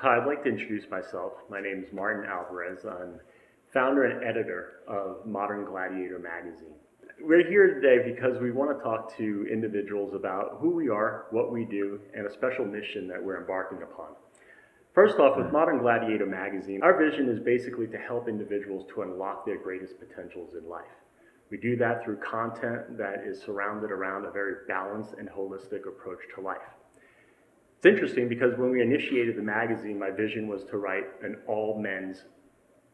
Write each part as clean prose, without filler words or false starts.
Hi, I'd like to introduce myself. My name is Martin Alvarez. I'm founder and editor of Modern Gladiator magazine. We're here today because we want to talk to individuals about who we are, what we do, and a special mission that we're embarking upon. First off, with Modern Gladiator magazine, our vision is basically to help individuals to unlock their greatest potentials in life. We do that through content that is surrounded around a very balanced and holistic approach to life. It's interesting because when we initiated the magazine, my vision was to write an all-men's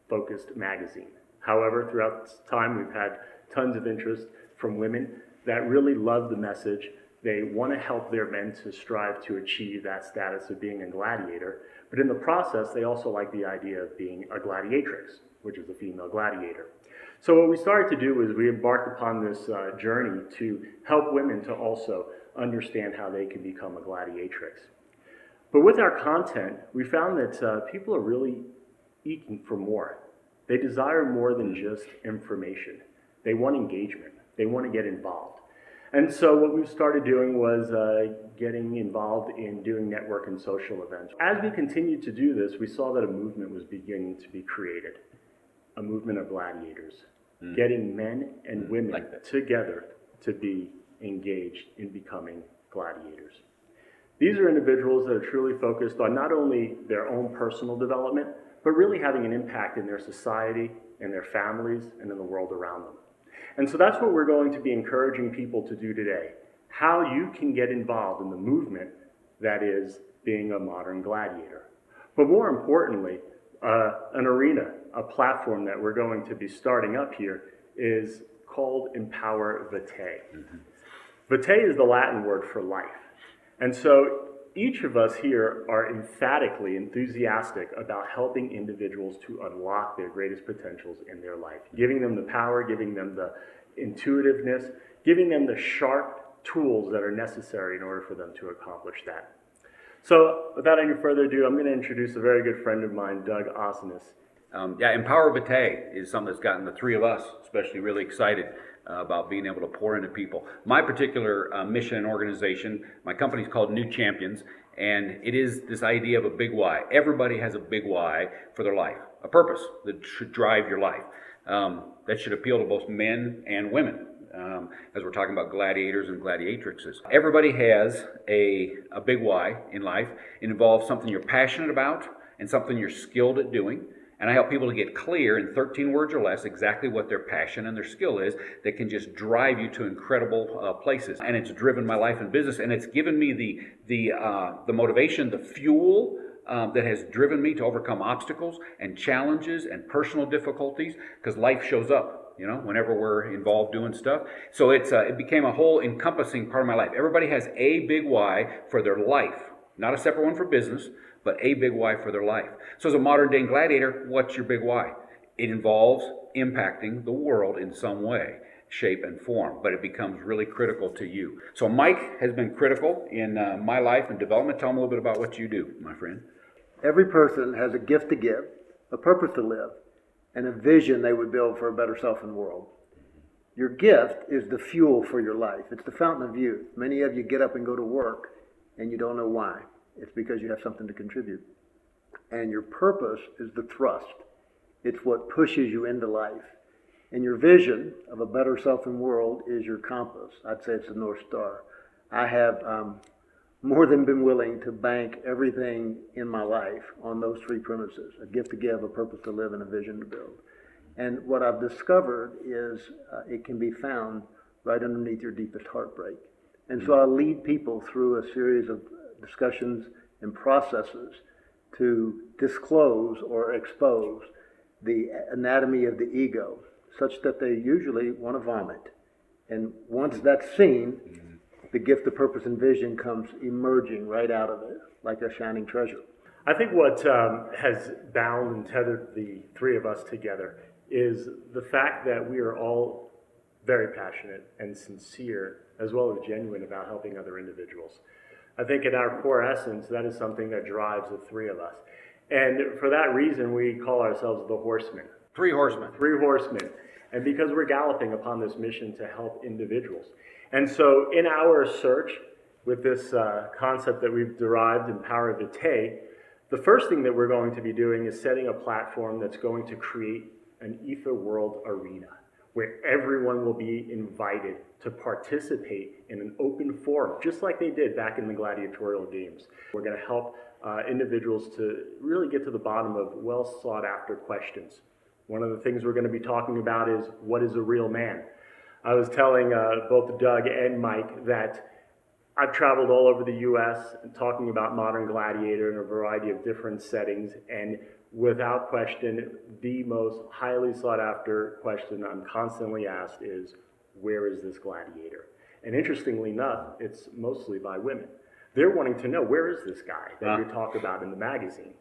focused magazine. However, throughout this time, we've had tons of interest from women that really love the message. They want to help their men to strive to achieve that status of being a gladiator, but in the process, they also like the idea of being a gladiatrix, which is a female gladiator. So what we started to do is we embarked upon this journey to help women to also understand how they can become a gladiatrix. But with our content, we found that people are really eking for more. They desire more than just information. They want engagement. They want to get involved. And so what we started doing was getting involved in doing network and social events. As we continued to do this, we saw that a movement was beginning to be created, a movement of gladiators, getting men and women together to be engaged in becoming gladiators. These are individuals that are truly focused on not only their own personal development, but really having an impact in their society, in their families, and in the world around them. And so that's what we're going to be encouraging people to do today. How you can get involved in the movement that is being a modern gladiator. But more importantly, an arena, a platform that we're going to be starting up here is called Empower Vitae. Vitae is the Latin word for life. And so each of us here are emphatically enthusiastic about helping individuals to unlock their greatest potentials in their life, giving them the power, giving them the intuitiveness, giving them the sharp tools that are necessary in order for them to accomplish that. So without any further ado, I'm going to introduce a very good friend of mine, Doug Osinis. Empower Vitae is something that's gotten the three of us especially really excited about being able to pour into people. My particular mission and organization, my company is called New Champions, and it is this idea of a big why. Everybody has a big why for their life, a purpose that should drive your life. That should appeal to both men and women, as we're talking about gladiators and gladiatrixes. Everybody has a big why in life. It involves something you're passionate about and something you're skilled at doing. And I help people to get clear in 13 words or less exactly what their passion and their skill is that can just drive you to incredible places. And it's driven my life and business, and it's given me the motivation, the fuel that has driven me to overcome obstacles and challenges and personal difficulties, because life shows up, whenever we're involved doing stuff. So it became a whole encompassing part of my life. Everybody has a big why for their life, not a separate one for business, but a big why for their life. So as a modern day gladiator, what's your big why? It involves impacting the world in some way, shape, and form, but it becomes really critical to you. So Mike has been critical in my life and development. Tell me a little bit about what you do, my friend. Every person has a gift to give, a purpose to live, and a vision they would build for a better self in the world. Your gift is the fuel for your life. It's the fountain of youth. Many of you get up and go to work, and you don't know why. It's because you have something to contribute. And your purpose is the thrust. It's what pushes you into life. And your vision of a better self and world is your compass. I'd say it's the North Star. I have more than been willing to bank everything in my life on those three premises: a gift to give, a purpose to live, and a vision to build. And what I've discovered is it can be found right underneath your deepest heartbreak. And so I lead people through a series of discussions and processes to disclose or expose the anatomy of the ego, such that they usually want to vomit. And once that's seen, the gift of purpose and vision comes emerging right out of it like a shining treasure. I think what has bound and tethered the three of us together is the fact that we are all very passionate and sincere, as well as genuine, about helping other individuals. I think in our core essence, that is something that drives the three of us. And for that reason, we call ourselves the Horsemen. Three horsemen. Three horsemen. And because we're galloping upon this mission to help individuals. And so in our search with this concept that we've derived, Empower Vitae, The first thing that we're going to be doing is setting a platform that's going to create an ether world arena where everyone will be invited to participate in an open forum, just like they did back in the gladiatorial games. We're going to help individuals to really get to the bottom of well sought after questions. One of the things we're going to be talking about is, what is a real man? I was telling both Doug and Mike that I've traveled all over the US talking about Modern Gladiator in a variety of different settings, and without question, the most highly sought after question I'm constantly asked is, where is this gladiator? And interestingly enough, it's mostly by women. They're wanting to know, where is this guy that you talk about in the magazine?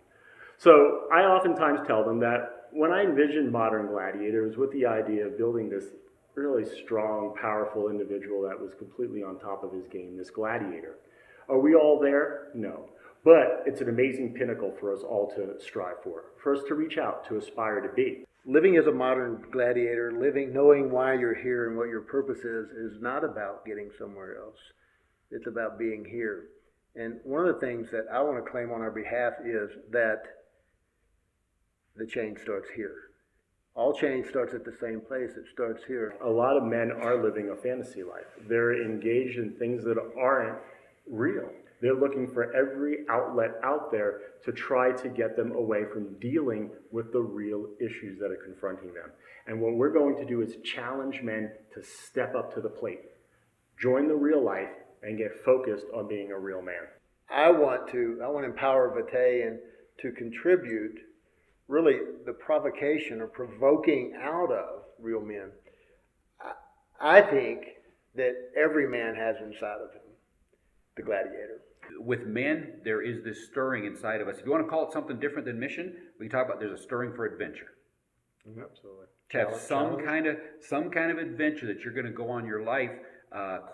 So I oftentimes tell them that when I envisioned Modern Gladiator, it was with the idea of building this really strong, powerful individual that was completely on top of his game, this gladiator. Are we all there? No. But it's an amazing pinnacle for us all to strive for us to reach out, to aspire to be. Living as a modern gladiator, living knowing why you're here and what your purpose is not about getting somewhere else. It's about being here. And one of the things that I want to claim on our behalf is that the change starts here. All change starts at the same place. It starts here. A lot of men are living a fantasy life. They're engaged in things that aren't real. They're looking for every outlet out there to try to get them away from dealing with the real issues that are confronting them. And what we're going to do is challenge men to step up to the plate, join the real life, and get focused on being a real man. I want to Empower Vitae and to contribute really the provocation or provoking out of real men. I think that every man has inside of him the gladiator. With men, there is this stirring inside of us. If you want to call it something different than mission, we can talk about there's a stirring for adventure. Absolutely. To have some kind of adventure that you're going to go on your life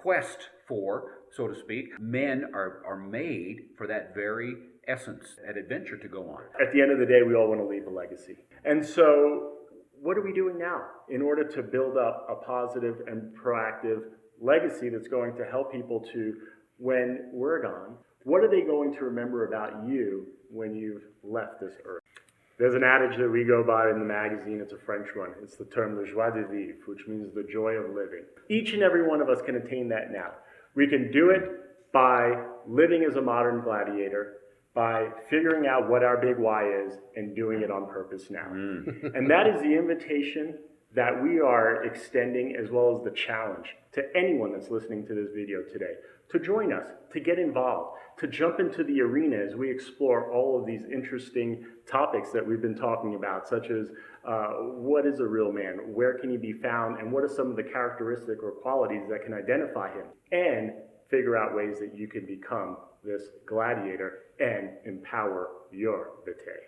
quest for, so to speak. Men are made for that very essence, that adventure to go on. At the end of the day, we all want to leave a legacy. And so what are we doing now in order to build up a positive and proactive legacy that's going to help people to, when we're gone, what are they going to remember about you when you've left this earth? There's an adage that we go by in the magazine. It's a French one. It's the term "le joie de vivre," which means the joy of living. Each and every one of us can attain that now. We can do it by living as a modern gladiator, by figuring out what our big why is and doing it on purpose now. And that is the invitation that we are extending, as well as the challenge to anyone that's listening to this video today, to join us, to get involved, to jump into the arena as we explore all of these interesting topics that we've been talking about, such as what is a real man, where can he be found, and what are some of the characteristics or qualities that can identify him, and figure out ways that you can become this gladiator and empower your vitae.